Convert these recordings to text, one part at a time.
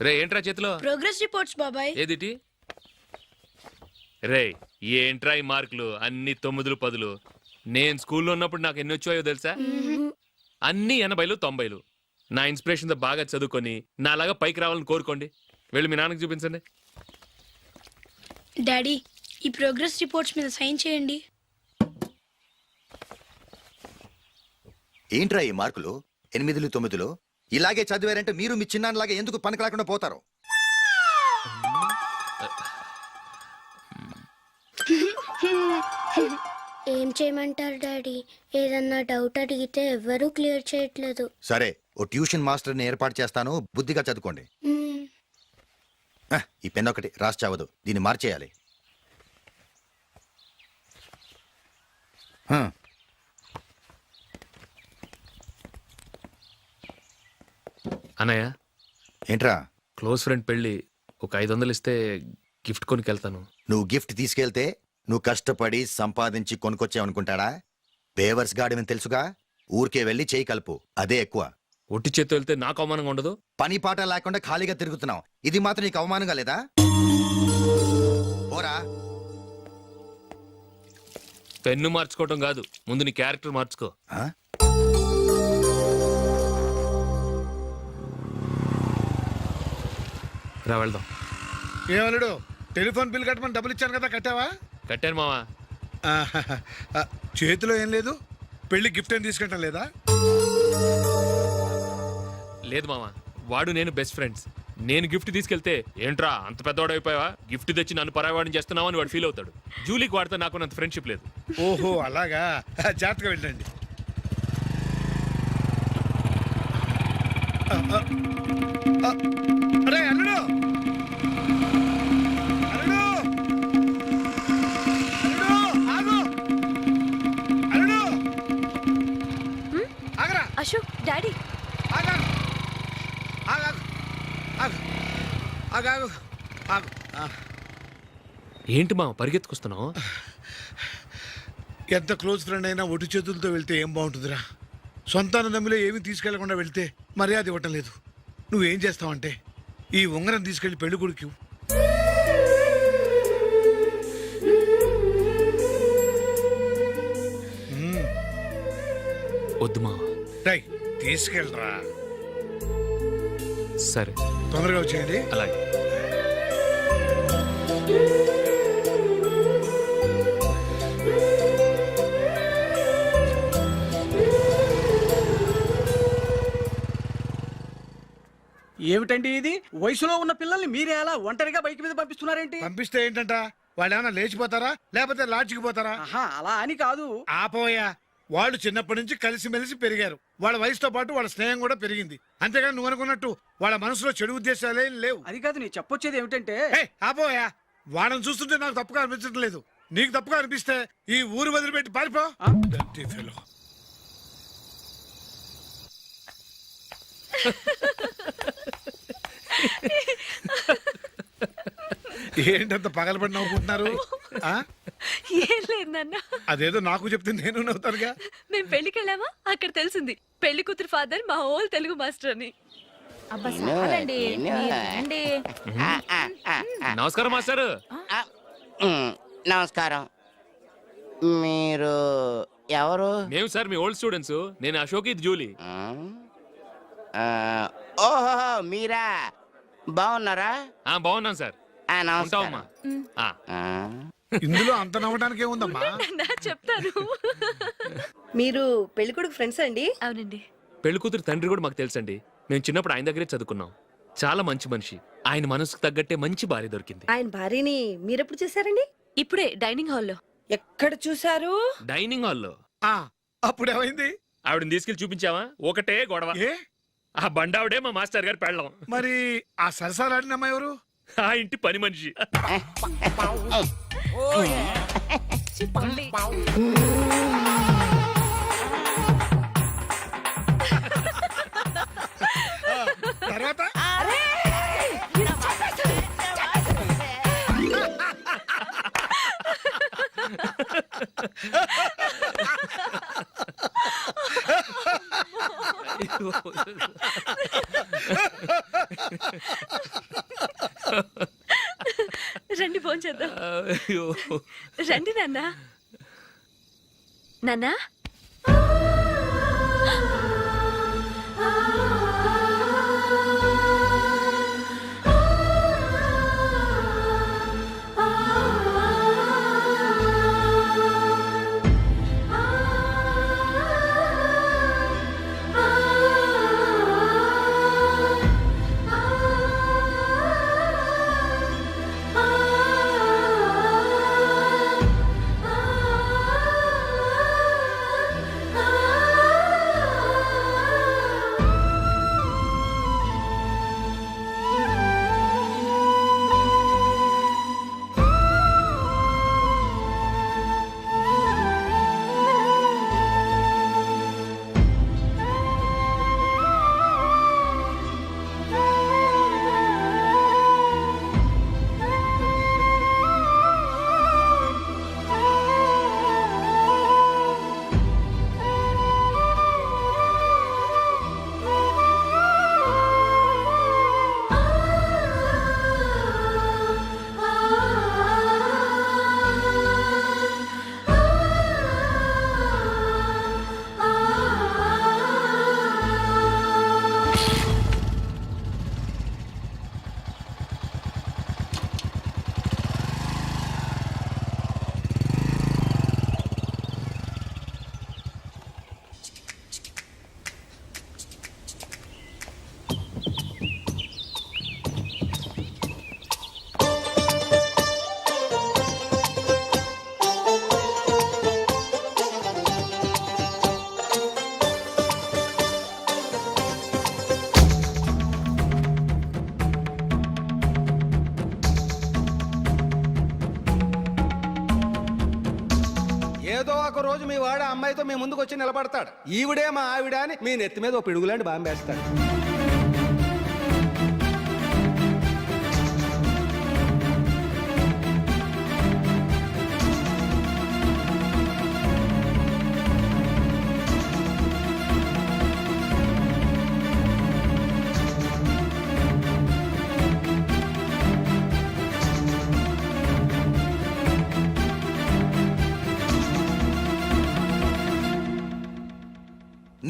రే ఏంట్రా చేతిలో? Progress reports బాబాయ్. ఏదిటి? రే ఏంట్రా ఈ మార్కులు అన్ని 9లు 10లు? నేను స్కూల్లో ఉన్నప్పుడు నాకు ఎన్ని వచ్చాయో తెలుసా? అన్ని 80లు 90లు. నా ఇన్స్పిరేషన్ తో బాగా చదువుకొని నాలాగా పైకి రావాలని కోరుకోండి. వెళ్ళి మీ నాన్నకి చూపించండి. డాడీ ఈ ప్రోగ్రెస్ రిపోర్ట్స్ మీద సైన్ చేయండి. ఏంట్రా ఈ మార్కులు 8లు 9లు? ఇలాగే చదివారంటే మీరు మీ చిన్నాన్నలాగా ఎందుకు పనికి రాకుండా పోతారు? ఏం చేయమంటారు డాడీ? ఏదన్నా డౌట్ అడిగితే ఎవ్వరూ క్లియర్ చేయట్లేదు. సరే ఓ ట్యూషన్ మాస్టర్ని ఏర్పాటు చేస్తాను, బుద్ధిగా చదువుకోండి. ఈ పెన్ ఒకటి రాసి చావదు, దీన్ని మార్చేయాలి. అన్నయ్య ఏంట్రా? క్లోజ్ ఫ్రెండ్ పెళ్ళి ఒక 500 ఇస్తే గిఫ్ట్ కొనుకెళ్తాను. నువ్వు గిఫ్ట్ తీసుకెళ్తే నువ్వు కష్టపడి సంపాదించి కొనుక్కొచ్చావనుకుంటాడా? బేవర్స్ గాడమని తెలుసుగా, ఊరికే వెళ్ళి చేయి కలుపు, అదే ఎక్కువ. ఒట్టి చేత్తో వెళ్తే నాకు అవమానంగా ఉండదు? పని పాట లేకుండా ఖాళీగా తిరుగుతున్నావు, ఇది మాత్రం నీకు అవమానంగా లేదా? పోరా. పెన్ను మార్చుకోవటం కాదు, ముందు నీ క్యారెక్టర్ మార్చుకో. రా వెళ్దాం. ఏమన్నాడు? టెలిఫోన్ బిల్ కట్టమని డబ్బులు ఇచ్చాను కదా, కట్టావా? కట్టాను మావా. చేతిలో ఏం లేదు, పెళ్లి గిఫ్ట్ ఏం తీసుకుంటాం లేదా? లేదు మావా, వాడు నేను బెస్ట్ ఫ్రెండ్స్. నేను గిఫ్ట్ తీసుకెళ్తే ఏంట్రా అంత పెద్దవాడు అయిపోయావా, గిఫ్ట్ తెచ్చి నన్ను పరాయవాడిని చేస్తున్నావు అని వాడు ఫీల్ అవుతాడు. జూలీకి వాడితే నాకు అంత ఫ్రెండ్షిప్ లేదు. ఓహో అలాగా, జాగ్రత్తగా వెళ్ళండి. అరే అల్లుడు, అల్లుడు, అల్లుడు, ఆగు, అల్లుడు, ఆగరా. అశోక్ డాడీ ఆగు, ఆగు, ఆగు, ఆగు, ఆగు, ఆగు. ఏంటి మా పరిగెత్తుకొస్తున్నావు? ఎంత క్లోజ్ ఫ్రెండ్ అయినా ఒటి చేతులతో వెళ్తే ఏం బాగుంటుందిరా? సొంతాన నమ్మిలో ఏమీ తీసుకెళ్లకుండా వెళ్తే మర్యాద ఇవ్వటం లేదు. నువ్వేం చేస్తావంటే ఈ ఉంగరం తీసుకెళ్లి పెళ్లి కొడుకు వద్దు మా. తీసుకెళ్ళరా. సరే తొందరగా వచ్చేయండి. అలాగే. ఏమిటండి ఇది? వయసులో ఉన్న పిల్లల్ని మీరే అలా ఒంటరిగా బైక్ మీద పంపిస్తున్నారేంటి? పంపిస్తే ఏంటంట, వాళ్ళు ఏమైనా లేచిపోతారా లేకపోతే లాడ్జికి పోతారా? అలా అని కాదు. ఆపోయా, వాళ్ళు చిన్నప్పటి నుంచి కలిసిమెలిసి పెరిగారు. వాళ్ళ వయసుతో పాటు వాళ్ళ స్నేహం కూడా పెరిగింది. అంతేగాని నువ్వు అనుకున్నట్టు వాళ్ళ మనసులో చెడు ఉద్దేశాలేం లేవు. అది కాదు, నేను చెప్పొచ్చేది ఏమిటంటే. ఆపోయా, వాళ్ళని చూస్తుంటే నాకు తప్పుగా అనిపించడం లేదు. నీకు తప్పుగా అనిపిస్తే ఈ ఊరు వదిలిపెట్టి పారిపో. ఏంటంత పగలబడి నవ్వుకుంటున్నారు? ఏం లేదు నాన్న. అదేదో నాకు చెప్తే నేను నవ్వుతానుగా. మేము పెళ్లికి వెళ్ళామా, అక్కడ తెలిసింది పెళ్లి కూతురు ఫాదర్ మా హోల్ తెలుగు మాస్టర్ అని. నమస్కారం మాస్టర్. నమస్కారం. మీరు ఎవరు? మేము సార్ మీ ఓల్డ్ స్టూడెంట్స్. నేను అశోక్, ఇది జూలీ. ఓహో మీరా, బాగున్నారా? బాగున్నాను సార్. నమస్కారం. ఇందులో అంత నవ్వడానికి ఏముందమ్మా? చెప్తాను. మీరు పెళ్ళికొడుకు ఫ్రెండ్స్ అండి? అవునండి. పెళ్లి కూతురు తండ్రి కూడా మాకు తెలుసండి. మేము చిన్నప్పుడు ఆయన దగ్గరే చదువుకున్నాం. చాలా మంచి మనిషి. ఆయన మనసుకు తగ్గట్టే మంచి భార్య దొరికింది. ఆయన భార్యని మీరెప్పుడు చూసారండి? ఇప్పుడే డైనింగ్ హాల్లో. ఎక్కడ చూసారు? డైనింగ్ హాల్లో. అప్పుడు ఏమైంది? ఆవిడని తీసుకెళ్లి చూపించావా? ఒకటే గొడవ. ఆ బండావిడే మా మాస్టర్ గారు పెళ్ళం. మరి ఆ సరసాలాడిన అమ్మాయి ఎవరు? ఆ ఇంటి పని మనిషి. తర్వాత రండి భోంచేద్దాం. అయ్యో. రండి నాన్న. నాన్నా ఏదో ఒక రోజు మీ వాడు ఆ అమ్మాయితో మీ ముందుకు వచ్చి నిలబడతాడు. ఈవిడే మా ఆవిడ అని మీ నెత్తి మీద ఓ పిడుగులాంటి బాంబేస్తాడు.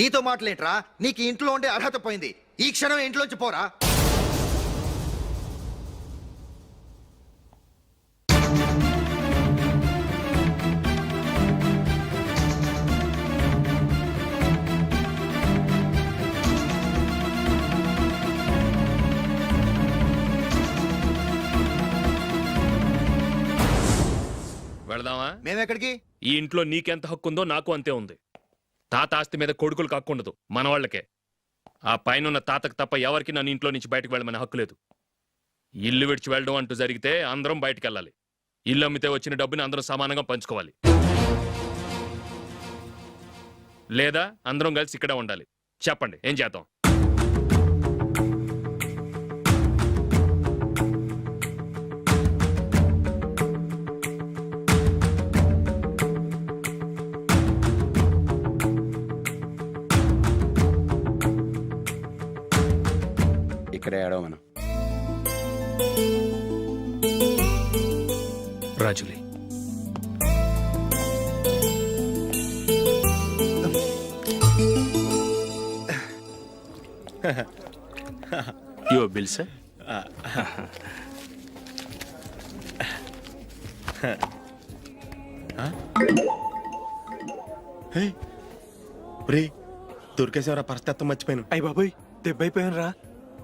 నీతో మాటలేంట్రా? నీకు ఇంట్లో ఉండే అర్హత పోయింది. ఈ క్షణం ఇంట్లోంచి పోరా. వెళదామా? మేమెక్కడికి? ఈ ఇంట్లో నీకెంత హక్కు ఉందో నాకు అంతే ఉంది. తాత ఆస్తి మీద కొడుకులు కాకుండదు, మన వాళ్ళకే. ఆ పైన తాతకు తప్ప ఎవరికి నన్ను ఇంట్లో నుంచి బయటకు వెళ్ళమనే హక్కు లేదు. ఇల్లు విడిచి వెళ్ళడం అంటూ జరిగితే అందరం బయటికి వెళ్ళాలి. ఇల్లు అమ్మితే వచ్చిన డబ్బుని అందరం సమానంగా పంచుకోవాలి. లేదా అందరం కలిసి ఇక్కడే ఉండాలి. చెప్పండి, ఏం చేద్దాం? ఇక్కడే ఆడవ మనం. రాజులే, Your bill, sir. దొరికేసేవరా? పరిస్థితి మర్చిపోయాను. అయ్య బాబాయ్, దెబ్బైపోయాను రా.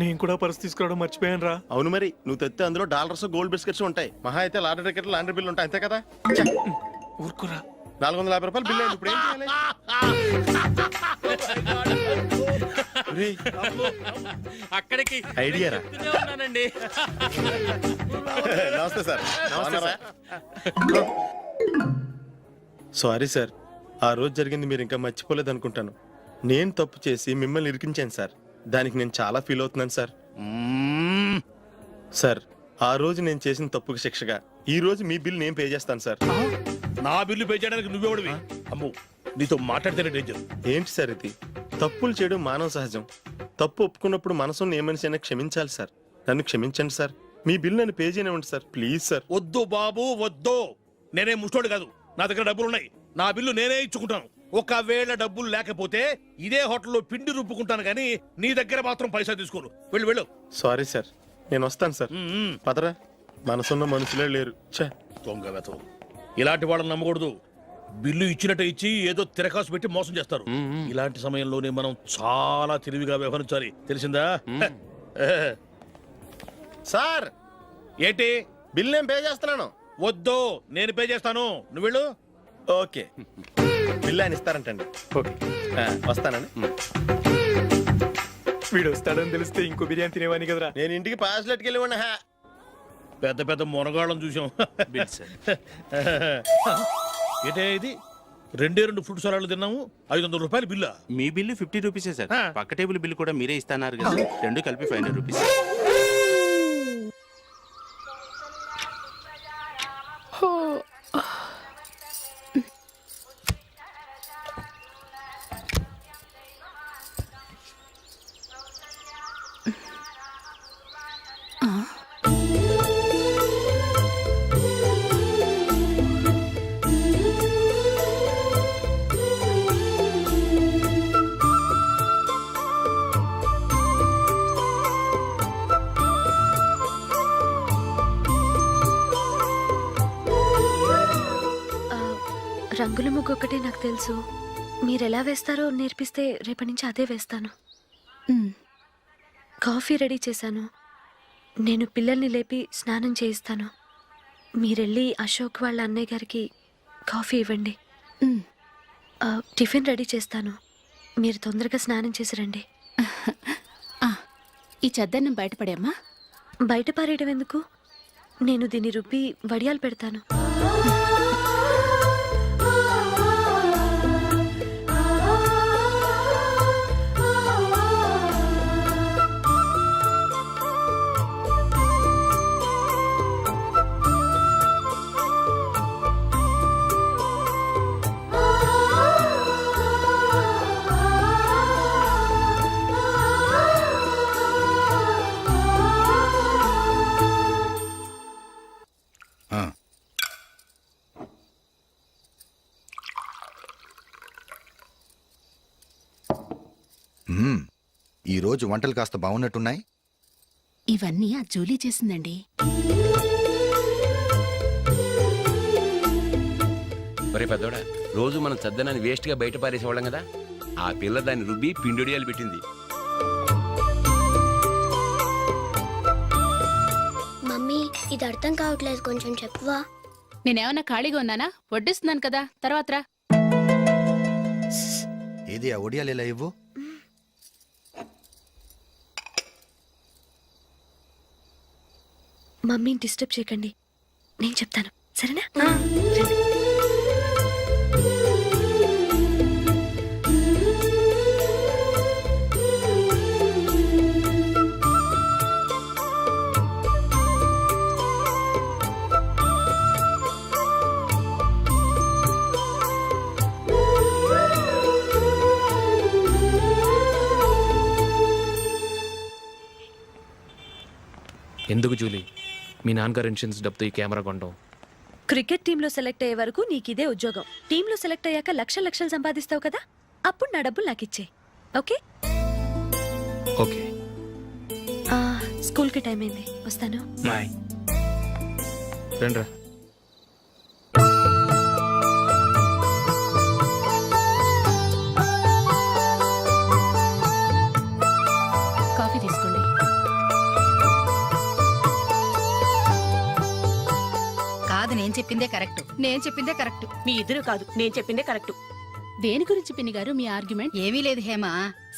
నేను కూడా పర్స్ తీసుకురావడం మర్చిపోయాను రా. అవును మరి, నువ్వు తెస్తే అందులో డాలర్స్ గోల్డ్ బిస్కెట్స్ ఉంటాయి. మహా అయితే లాటరీ టికెట్ లాండ్రీ బిల్లు ఉంటాయి, అంతే కదా? ఊరుకురా. 450 రూపాయలు బిల్లు అయింది. ఇప్పుడు ఏం చేయాలి? ఒరేయ్, అక్కడికి ఐడియా రా. ఉన్నానండి. నమస్తే సార్. సారీ సార్, ఆ రోజు జరిగింది మీరు ఇంకా మర్చిపోలేదు అనుకుంటాను. నేను తప్పు చేసి మిమ్మల్ని ఇరికించాను సార్. దానికి నేను చాలా ఫీల్ అవుతున్నాను సార్. సార్, ఆ రోజు నేను చేసిన తప్పుకి శిక్షగా ఈ రోజు మీ బిల్ నేను పే చేస్తాను సార్. నా బిల్లు పే చేయడానికి నువ్వెవడివి? అమ్మో, నీతో మాట్లాడితేనే డేంజర్. ఏంటి సార్ ఇది? తప్పులు చేయడం మానవ సహజం. తప్పు ఒప్పుకున్నప్పుడు మనసుని ఏ మనిషి అయినా క్షమించాలి సార్. నన్ను క్షమించండి సార్. మీ బిల్ నన్ను పే చేయనివ్వండి సార్, ప్లీజ్ సార్. వద్దు బాబు వద్దు. నేనే ముష్టోడు కాదు, నా దగ్గర డబ్బులున్నాయి. నా బిల్లు నేనే ఇచ్చుకుంటాను. ఒకవేళ డబ్బులు లేకపోతే ఇదే హోటల్లో పిండి రుబ్బుకుంటాను కానీ నీ దగ్గర మాత్రం పైసా తీసుకోను. వెళ్ళు వెళ్ళు. సారీ సార్, నేను వస్తాను సార్. పదరా, మనసున్న మనుషులే లేరు. ఛే, దొంగ వెతవు. ఇలాంటి వాళ్ళని నమ్మకూడదు. బిల్లు ఇచ్చినట్టు ఇచ్చి ఏదో తిరకాసు పెట్టి మోసం చేస్తారు. ఇలాంటి సమయంలోనే మనం చాలా తెలివిగా వ్యవహరించాలి, తెలిసిందా? సార్ ఏంటి? బిల్ నేను పే చేస్తున్నాను. వద్దు, నేను పే చేస్తాను, నువ్వు వెళ్ళు. ఓకే, బిల్ ఆయన ఇస్తారంటండి. ఓకే, వస్తానండి. వీడు వస్తాడని తెలిస్తే ఇంకో బిర్యానీ తినేవాని కదరా. నేను ఇంటికి పాస్లెట్కి వెళ్ళి ఉన్నా. పెద్ద పెద్ద మునగాళ్ళం చూసాం. ఏంటే ఇది? 2 ఫ్రూట్ సలాడ్లు తిన్నాము, 500 రూపాయలు బిల్లా? మీ బిల్లు 50 రూపీసే సార్. ఆ. పక్క టేబుల్ బిల్లు కూడా మీరే ఇస్తాన్నారు కదా, రెండు కలిపి 500 రూపీస్. రంగుల ముగ్గు ఒకటే నాకు తెలుసు. మీరెలా వేస్తారో నేర్పిస్తే రేపటి నుంచి అదే వేస్తాను. కాఫీ రెడీ చేశాను. నేను పిల్లల్ని లేపి స్నానం చేయిస్తాను. మీరెళ్ళి అశోక్ వాళ్ళ అన్నయ్య గారికి కాఫీ ఇవ్వండి. టిఫిన్ రెడీ చేస్తాను. మీరు తొందరగా స్నానం చేసి రండి. ఈ చెద్దన్నం బయటపడేమ్మా. బయట పారేయడం ఎందుకు? నేను దీన్ని రుబ్బి వడియాలు పెడతాను. ఆ, ఈ రోజు వంటలు కాస్త బాగున్నట్టున్నాయి. ఇవన్నీ ఆ జూలీ చేసిందండి. ఒరే పెద్దోడా, రోజు మనం చద్దనాన్ని వేస్ట్ గా బయట పారేసేవాళ్ళం కదా, ఆ పిల్ల దాన్ని రుబ్బి పిండొడియాలు పెట్టింది. మమ్మీ ఇది అర్థం కావట్లేదు, కొంచెం చెప్పువా. నేనేమన్నా ఖాళీగా ఉన్నానా? వడ్డిస్తున్నాను కదా, తర్వాత రా. ఏది ఆ ఒడియాలు ఇలా ఇవ్వు. మమ్మీని డిస్టర్బ్ చేయకండి, నేను చెప్తాను, సరేనా? ఎందుకు జూలీ మీ నాన్నగారు ఇన్సూరెన్స్ డబ్బుతో ఈ కెమెరా కొంటాం? క్రికెట్ టీంలో సెలెక్ట్ అయ్యే వరకు నీకు ఇదే ఉద్యోగం. టీంలో సెలెక్ట్ అయ్యాక లక్షలు సంపాదిస్తావు కదా, అప్పుడు నా డబ్బులు నాకు ఇచ్చే. ఓకే? ఓకే. స్కూల్కి టైం అయింది, వస్తాను. బాయ్. రండ్రా. కాఫీ తీసుకోండి. కాదు, నేను చెప్పిందే కరెక్ట్. నేను చెప్పిందే కరెక్ట్. మీ ఇద్దరు కాదు, నేను చెప్పిందే కరెక్ట్. దేని గురించి పిన్ని గారు మీ ఆర్గ్యుమెంట్? ఏమీ లేదు హేమ.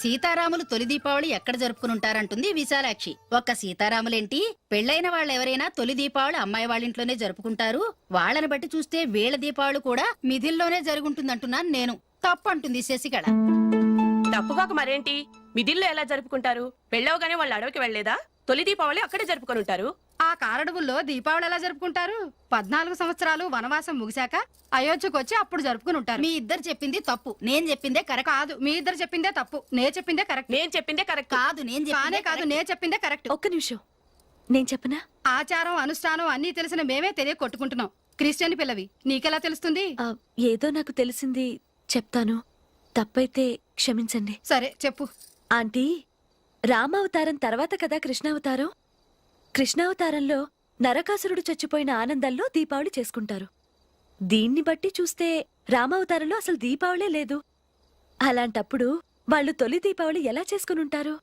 సీతారాములు తొలి దీపావళి ఎక్కడ జరుపుకుని ఉంటారంటుంది విశాలాక్షి. ఒక్క సీతారాములేంటి, పెళ్ళైన వాళ్ళు ఎవరైనా తొలి దీపావళి అమ్మాయి వాళ్ళ ఇంట్లోనే జరుపుకుంటారు. వాళ్ళని బట్టి చూస్తే వీళ్ళ దీపావళి కూడా మిథిల్లోనే జరుగుంటుందంటున్నాను నేను. తప్పంటుంది శశికళ. తప్పుగాక మరేంటి? మిదిల్లో ఎలా జరుపుకుంటారు? పెళ్ళవగానే వాళ్ళు అడవికి వెళ్లేదా? తొలి దీపావళి అక్కడే జరుపుకొని ఉంటారు. ఆ కారడవుల్లో దీపావళి ఎలా జరుపుకుంటారు? 14 సంవత్సరాలు వనవాసం ముగిశాక అయోధ్యకు వచ్చి అప్పుడు జరుపుకుని ఉంటారు. మీ ఇద్దరు చెప్పింది తప్పు, నేను చెప్పిందే కరెక్ట్. కాదు, మీ ఇద్దరు చెప్పిందే తప్పు, నేను చెప్పిందే కరెక్ట్. నేను చెప్పిందే కరెక్ట్. కాదు, నేను చెప్పిందే కరెక్ట్. ఒక్క నిమిషం, నేను చెప్పనా? ఆచారం అనుష్ఠానం అన్నీ తెలిసిన మేమే తెలియ కొట్టుకుంటున్నాం. క్రిస్టియన్ పిల్లవి, నీకెలా తెలుస్తుంది? ఏదో నాకు తెలిసింది చెప్తాను, తప్పైతే క్షమించండి. సరే చెప్పు. ఆంటీ, రామావతారం తర్వాత కదా కృష్ణావతారం. కృష్ణావతారంలో నరకాసురుడు చచ్చిపోయిన ఆనందంలో దీపావళి చేసుకుంటారు. దీన్ని బట్టి చూస్తే రామావతారంలో అసలు దీపావళే లేదు. అలాంటప్పుడు వాళ్ళు తొలి దీపావళి ఎలా చేసుకుని ఉంటారు?